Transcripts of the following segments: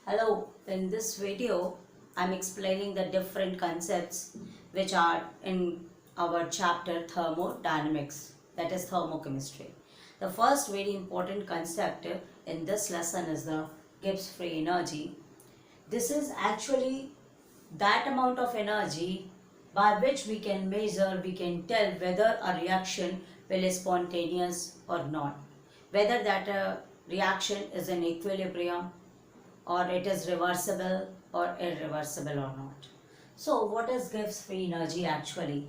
Hello, in this video I'm explaining the different concepts which are in our chapter thermodynamics, that is thermochemistry. The first very important concept in this lesson is the Gibbs free energy. This is actually that amount of energy by which we can measure, we can tell whether a reaction will be spontaneous or not, whether that reaction is in equilibrium or it is reversible or irreversible or not. So what is Gibbs free energy actually?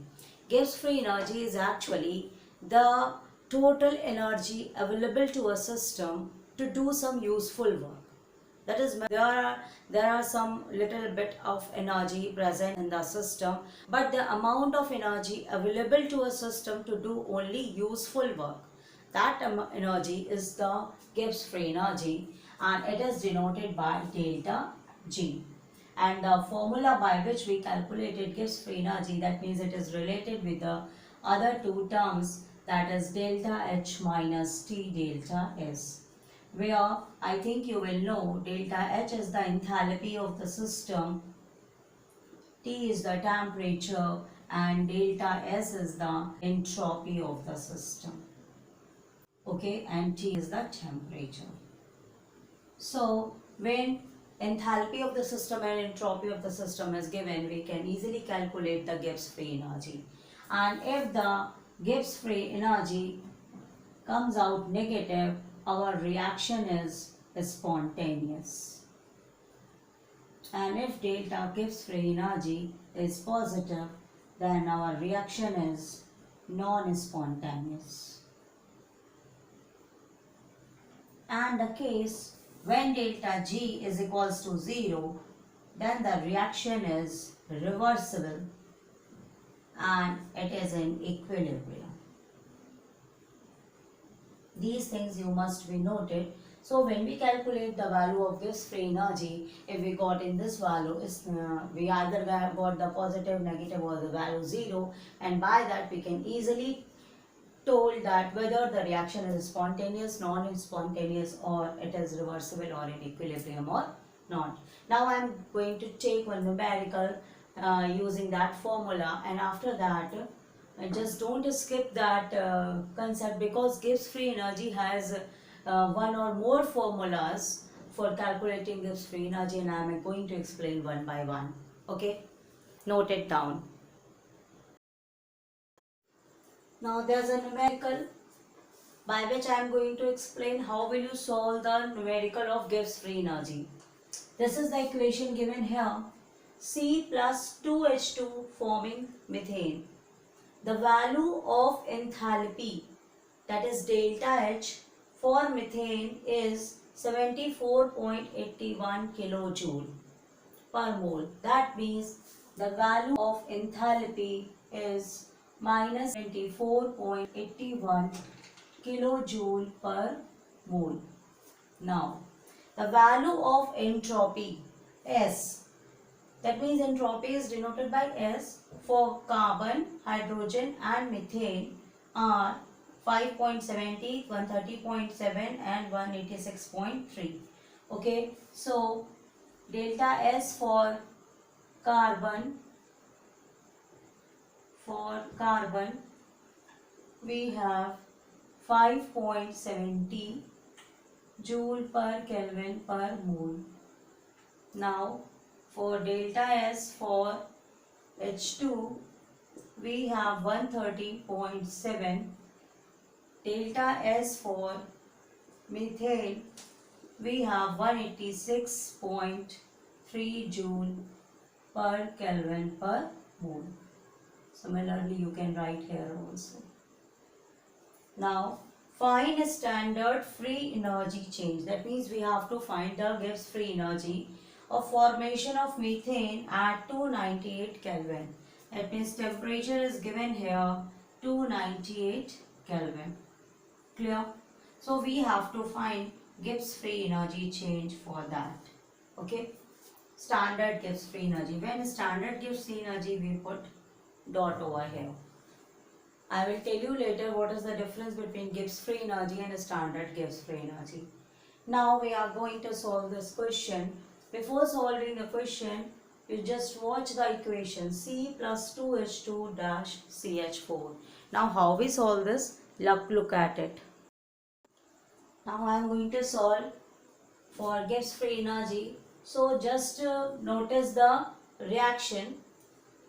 Gibbs free energy is actually the total energy available to a system to do some useful work. That is, there are some little bit of energy present in the system, but the amount of energy available to a system to do only useful work, that energy is the Gibbs free energy, and it is denoted by delta G. And the formula by which we calculated Gibbs free energy, that means it is related with the other two terms, that is delta H minus T delta S, where I think you will know delta H is the enthalpy of the system, T is the temperature, and delta S is the entropy of the system. Okay, and T is the temperature. So when enthalpy of the system and entropy of the system is given, we can easily calculate the Gibbs free energy. And if the Gibbs free energy comes out negative, our reaction is spontaneous. And if delta Gibbs free energy is positive, then our reaction is non-spontaneous. And the case when delta G is equals to 0, then the reaction is reversible and it is in equilibrium. These things you must be noted. So when we calculate the value of Gibbs free energy, if we got in this value, we either got the positive, negative or the value 0, and by that we can easily told that whether the reaction is spontaneous, non-spontaneous, or it is reversible or in equilibrium or not. Now I am going to take one numerical using that formula, and after that just don't skip that concept, because Gibbs free energy has one or more formulas for calculating Gibbs free energy, and I am going to explain one by one. Okay, note it down. Now there's a numerical by which I am going to explain how will you solve the numerical of Gibbs free energy. This is the equation given here. C plus 2H2 forming methane. The value of enthalpy, that is delta H, for methane is 74.81 kilojoule per mole. That means the value of enthalpy is minus 24.81 kilojoule per mole. Now, the value of entropy, S, that means entropy is denoted by S, for carbon, hydrogen and methane are 5.70, 130.7 and 186.3. Okay, so delta S for carbon, we have 5.70 joule per Kelvin per mole. Now for delta S for H2 we have 130.7. Delta S for methane we have 186.3 joule per Kelvin per mole. Similarly, you can write here also. Now, find standard free energy change. That means we have to find the Gibbs free energy of formation of methane at 298 Kelvin. That means temperature is given here 298 Kelvin. Clear? So we have to find Gibbs free energy change for that. Okay? Standard Gibbs free energy. When standard Gibbs free energy, we put dot over here. I will tell you later what is the difference between Gibbs free energy and standard Gibbs free energy. Now we are going to solve this question Before solving the question, you just watch the equation C plus 2H2 dash CH4. Now how we solve this? Look at it. Now I am going to solve for Gibbs free energy. So just notice the reaction.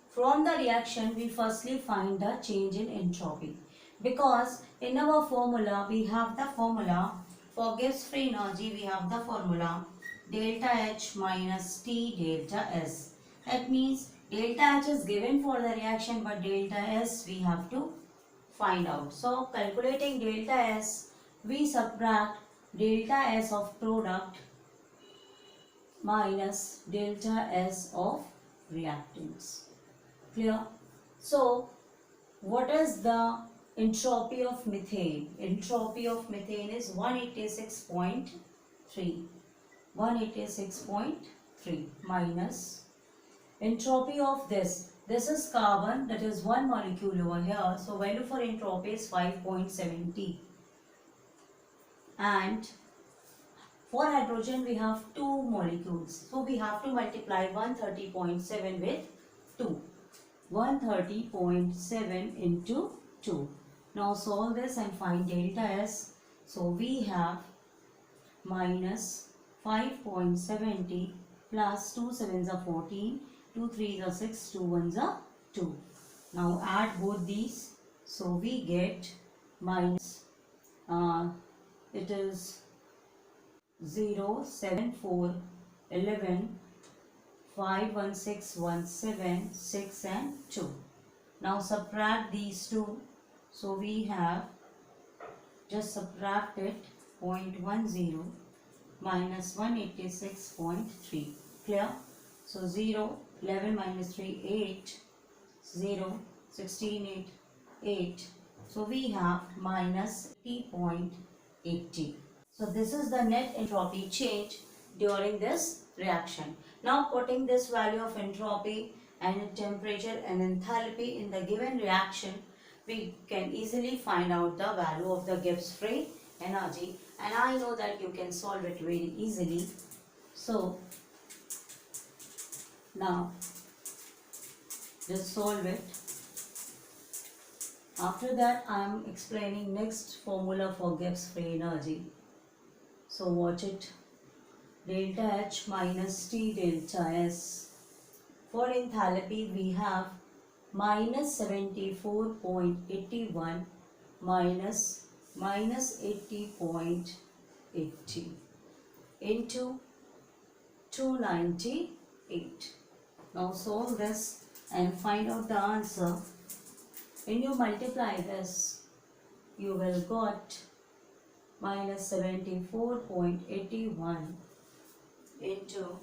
From the reaction, we firstly find the change in entropy. Because in our formula, we have the formula for Gibbs free energy, we have the formula delta H minus T delta S. That means delta H is given for the reaction, but delta S we have to find out. So calculating delta S, we subtract delta S of product minus delta S of reactants. Clear? So what is the entropy of methane? Entropy of methane is 186.3. 186.3 minus entropy of this. This is carbon, that is one molecule over here. So value for entropy is 5.70. And for hydrogen we have two molecules. So we have to multiply 130.7 with 2. 130.7 into 2. Now solve this and find delta S. So we have minus 5.70 plus 2 sevens are 14, 2 threes are 6, 2 ones are 2. Now add both these. So we get minus, it is 0, 7, 4, 11, 5, 1, 6, 1, 7, 6 and 2. Now subtract these two. So we have just subtracted 0.10 minus 186.3. Clear? So 0, 11 minus 3, 8, 0, 16, 8, 8. So we have minus 80.80. So this is the net entropy change during this reaction. Now putting this value of entropy and temperature and enthalpy in the given reaction, we can easily find out the value of the Gibbs free energy, and I know that you can solve it very easily. So now just solve it. After that I am explaining next formula for Gibbs free energy. So watch it. Delta H minus T delta S. For enthalpy we have minus 74.81 minus 80.80 into 298. Now solve this and find out the answer. When you multiply this, you will got minus 74.81 into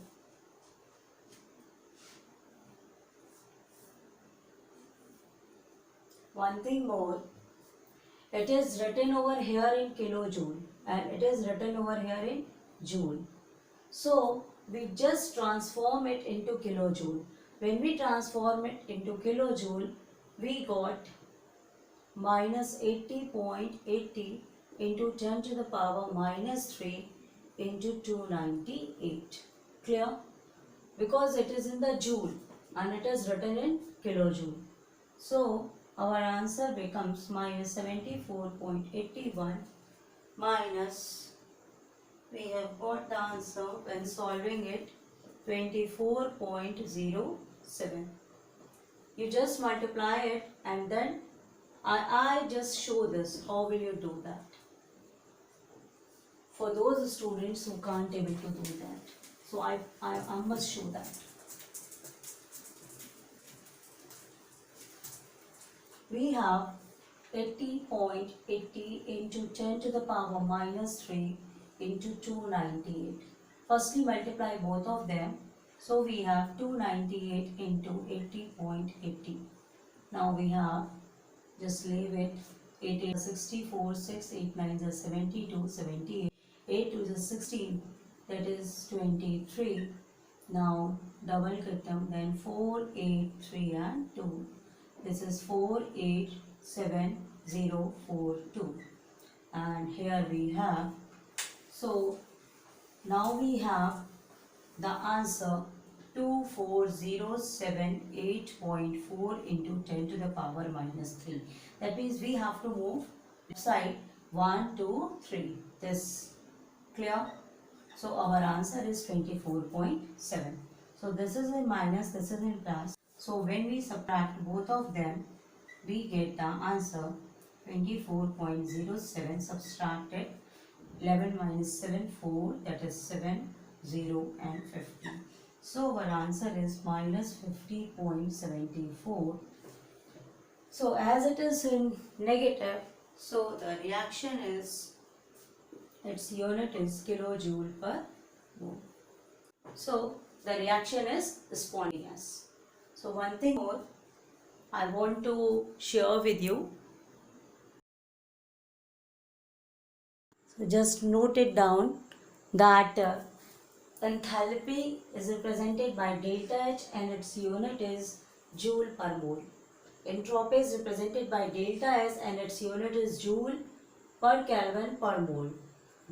one thing more, it is written over here in kilojoule and it is written over here in joule. So we just transform it into kilojoule. When we transform it into kilojoule, we got minus 80.80 into 10 to the power minus 3 into 298. Clear? Because it is in the joule and it is written in kilojoule. So our answer becomes minus 74.81 minus, we have got the answer when solving it, 24.07. You just multiply it and then I just show this. How will you do that? For those students who can't able to do that. So I must show that. We have 80.80 into 10 to the power minus 3 into 298. Firstly multiply both of them. So we have 298 into 80.80. Now we have, just leave it, 8 is 64, 6, 8, 9 is 72, 78, 8 2 is 16, that is 23. Now double cut them, then 4, 8, 3 and 2. This is 487042, and here we have, so now we have the answer 24078.4 into 10 to the power minus 3. That means we have to move left side 1, 2, 3. This clear? So our answer is 24.7. So this is in minus, this is in plus. So when we subtract both of them, we get the answer 24.07 subtracted 11 minus 7 4, that is 7 0 and 50. So our answer is minus 50.74. So as it is in negative, so the reaction is, its unit is kilojoule per mole. So the reaction is spontaneous. So one thing more I want to share with you. So just note it down that enthalpy is represented by delta H and its unit is joule per mole. Entropy is represented by delta S and its unit is joule per Kelvin per mole.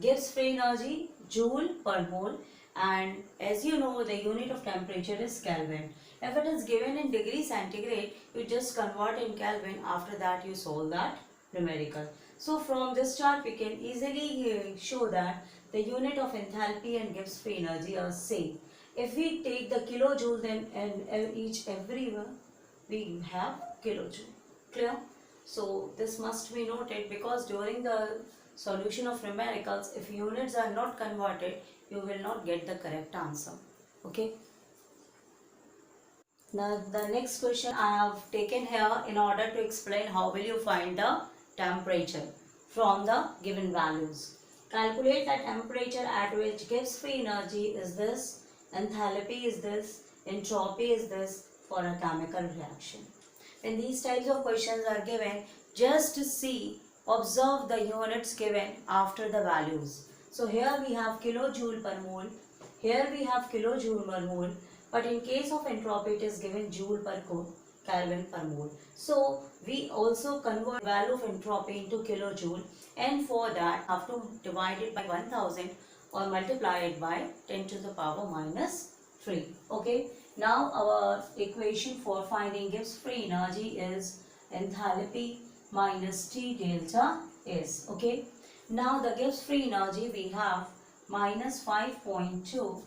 Gibbs free energy joule per mole, and as you know the unit of temperature is Kelvin. If it is given in degree centigrade, you just convert in Kelvin. After that you solve that numerical. So from this chart we can easily show that the unit of enthalpy and Gibbs free energy are same. If we take the kilojoule, then everywhere we have kilojoule. Clear? So this must be noted, because during the solution of numericals, if units are not converted, you will not get the correct answer. Okay. Now the next question I have taken here in order to explain how will you find the temperature from the given values. Calculate the temperature at which Gibbs free energy is this, enthalpy is this, entropy is this for a chemical reaction. When these types of questions are given, just see, observe the units given after the values. So here we have kilojoule per mole, here we have kilojoule per mole, but in case of entropy it is given joule per Kelvin per mole. So we also convert value of entropy into kilojoule, and for that have to divide it by 1000 or multiply it by 10 to the power minus 3. Okay. Now our equation for finding Gibbs free energy is enthalpy minus T delta S. Okay. Now the Gibbs free energy we have minus 5.2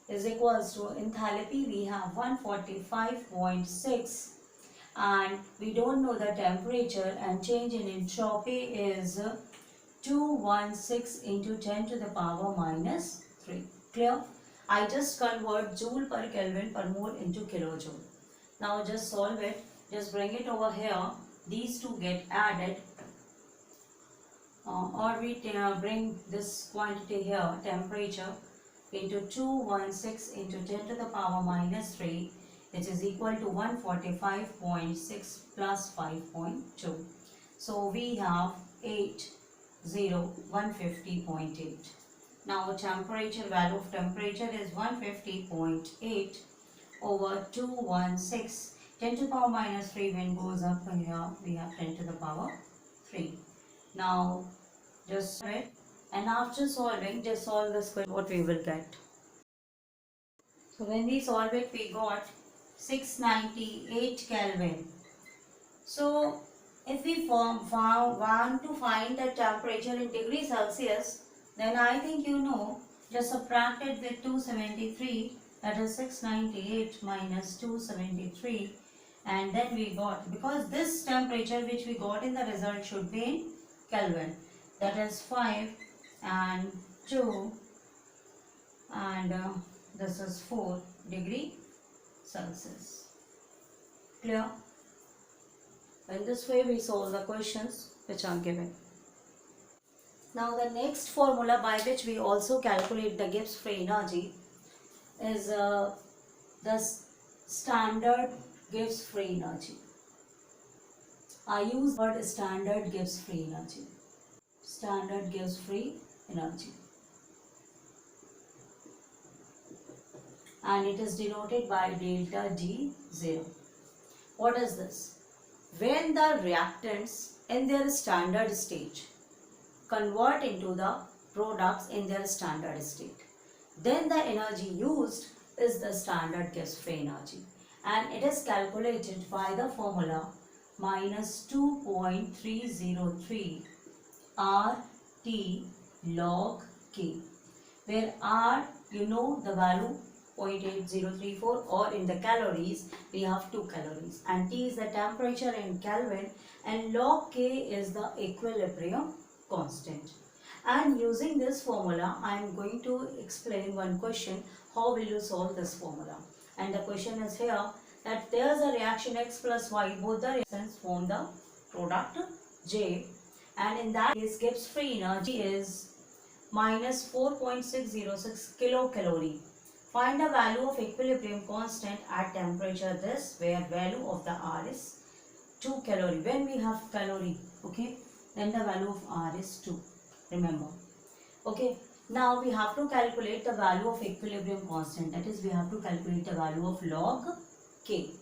is equals to enthalpy we have 145.6, and we don't know the temperature, and change in entropy is 216 into 10 to the power minus 3. Clear? I just convert joule per Kelvin per mole into kilojoule. Now just solve it. Just bring it over here. These two get added. Or we bring this quantity here, temperature, into 216 into 10 to the power minus 3, which is equal to 145.6 plus 5.2. So we have 150.8. Now temperature, value of temperature is 150.8 over 216. 10 to the power minus 3, when goes up here, we have 10 to the power 3. Now just solve it, and after solving, just solve this question, what we will get. So when we solve it, we got 698 Kelvin. So if we want to find the temperature in degrees Celsius, then I think you know, just subtract it with 273, that is 698 minus 273, and then we got, because this temperature which we got in the result should be in Kelvin, that is 5 and 2 and this is 4 degree Celsius. Clear? In this way we solve the questions which are given. Now the next formula by which we also calculate the Gibbs free energy is the standard Gibbs free energy. I use the word standard Gibbs free energy. Standard Gibbs free energy. And it is denoted by delta G0. What is this? When the reactants in their standard state convert into the products in their standard state, then the energy used is the standard Gibbs free energy, and it is calculated by the formula minus 2.303 RT log K, where R, you know the value 0.8034, or in the calories we have 2 calories, and T is the temperature in Kelvin, and log K is the equilibrium constant. And using this formula I am going to explain one question, how will you solve this formula. And the question is here that there is a reaction X plus Y, both the reactions form the product J, and in that case Gibbs free energy is minus 4.606 kilocalorie. Find the value of equilibrium constant at temperature this, where value of the R is 2 calorie. When we have calorie, okay, then the value of R is 2, remember. Okay, now we have to calculate the value of equilibrium constant, that is we have to calculate the value of log K.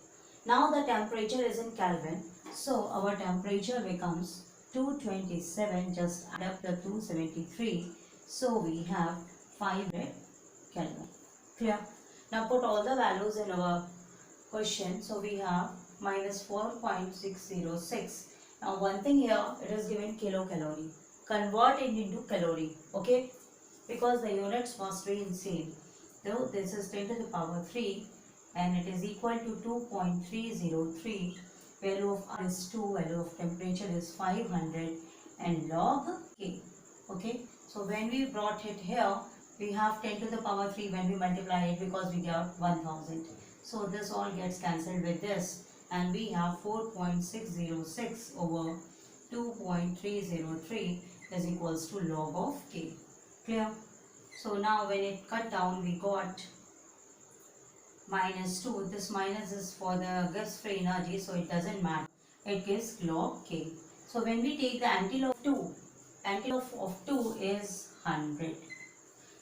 Now the temperature is in Kelvin, so our temperature becomes 227, just add up the 273, so we have 500 Kelvin. Clear? Now put all the values in our question. So we have minus 4.606. Now one thing here, it is given kilocalorie. Convert it into calorie, okay? Because the units must be in same. So this is 10 to the power 3 and it is equal to 2.303. Value of R is 2, value of temperature is 500 and log K, okay? So when we brought it here, we have 10 to the power 3 when we multiply it, because we got 1000. So this all gets cancelled with this, and we have 4.606 over 2.303 is equals to log of K. Clear? So now when it cut down, we got minus 2. This minus is for the Gibbs free energy, so it doesn't matter. It gives log K. So when we take the antilog of 2, antilog of 2 is 100.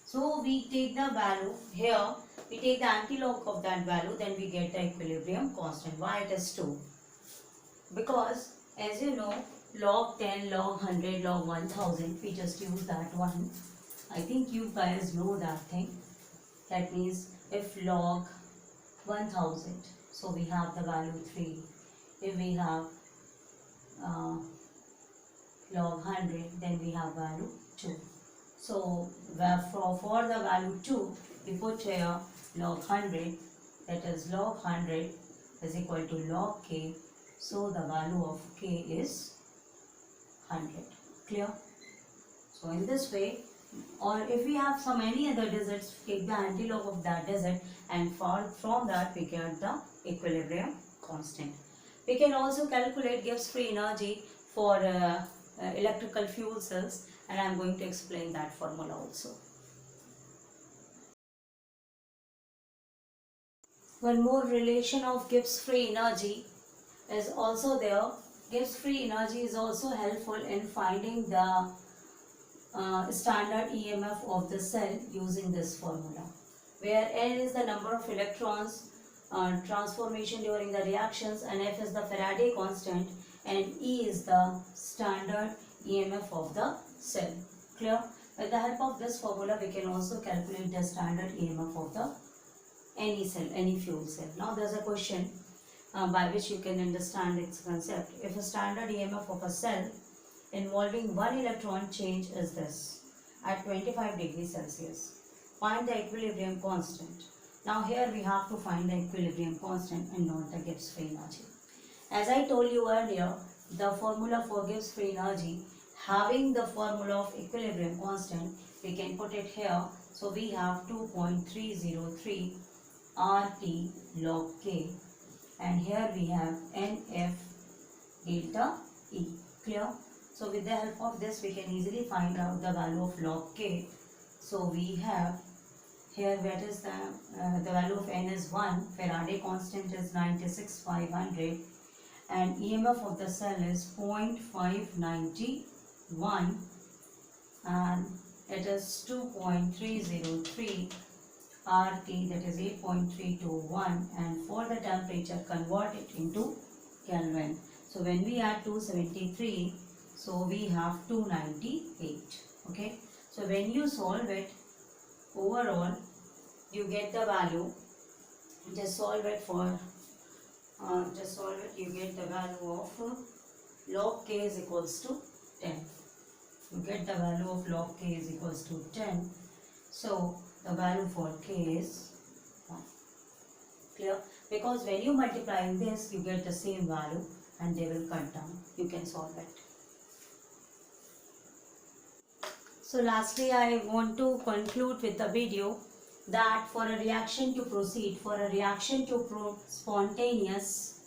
So we take the value here, we take the antilog of that value, then we get the equilibrium constant. Why it is 2? Because as you know, log 10, log 100, log 1000, we just use that one. I think you guys know that thing. That means if log 1000, so we have the value 3. If we have log 100, then we have value 2. So for the value 2, we put here log 100, that is log 100 is equal to log K. So the value of K is 100. Clear? So in this way, or if we have some any other digits, take the antilog of that digit, and from that we get the equilibrium constant. We can also calculate Gibbs free energy for electrical fuel cells, and I am going to explain that formula also. One more relation of Gibbs free energy is also there. Gibbs free energy is also helpful in finding the standard EMF of the cell using this formula, where N is the number of electrons transformation during the reactions, and F is the Faraday constant, and E is the standard EMF of the cell. Clear? With the help of this formula, we can also calculate the standard EMF of the any cell, any fuel cell. Now there's a question by which you can understand its concept. If a standard EMF of a cell involving one electron change is this at 25 degrees Celsius, find the equilibrium constant. Now here we have to find the equilibrium constant and not the Gibbs free energy. As I told you earlier, the formula for Gibbs free energy, having the formula of equilibrium constant, we can put it here. So we have 2.303 RT log K, and here we have NF delta E. Clear? So with the help of this, we can easily find out the value of log K. So we have here, what is the value of N is 1, Faraday constant is 96,500, and EMF of the cell is 0.591, and it is 2.303 RT, that is 8.321, and for the temperature, convert it into Kelvin. So when we add 273, so we have 298. Okay. So when you solve it, overall you get the value. Just solve it for, you get the value of log k is equals to 10. You get the value of log k is equals to 10. So the value for k is 1. Clear? Because when you multiply this, you get the same value and they will cut down. You can solve it. So lastly, I want to conclude with the video that for a reaction to proceed, for a reaction to spontaneous,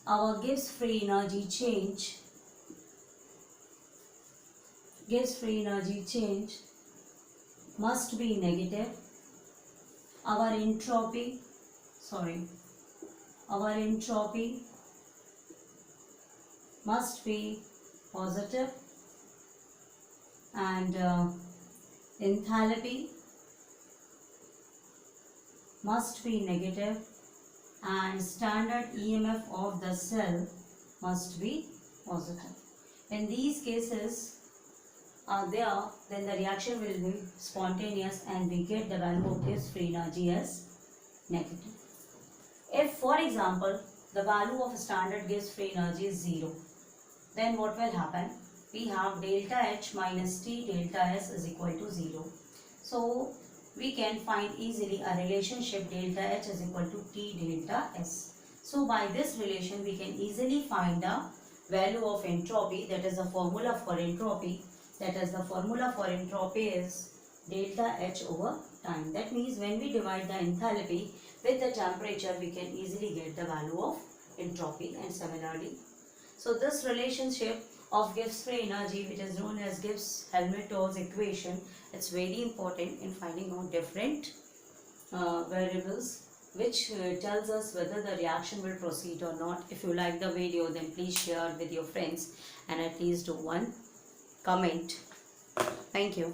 our Gibbs free energy change must be negative. Our entropy must be positive, and enthalpy must be negative, and standard EMF of the cell must be positive. In these cases are there, then the reaction will be spontaneous and we get the value of Gibbs free energy as negative. If, for example, the value of standard Gibbs free energy is 0, then what will happen? We have delta H minus T delta S is equal to 0. So we can find easily a relationship delta H is equal to T delta S. So by this relation we can easily find the value of entropy, that is the formula for entropy. That is the formula for entropy is delta H over time. That means when we divide the enthalpy with the temperature, we can easily get the value of entropy. And similarly, so this relationship of Gibbs free energy, which is known as Gibbs-Helmholtz equation, it's very important in finding out different variables which tells us whether the reaction will proceed or not. If you like the video, then please share with your friends and at least do one comment. Thank you.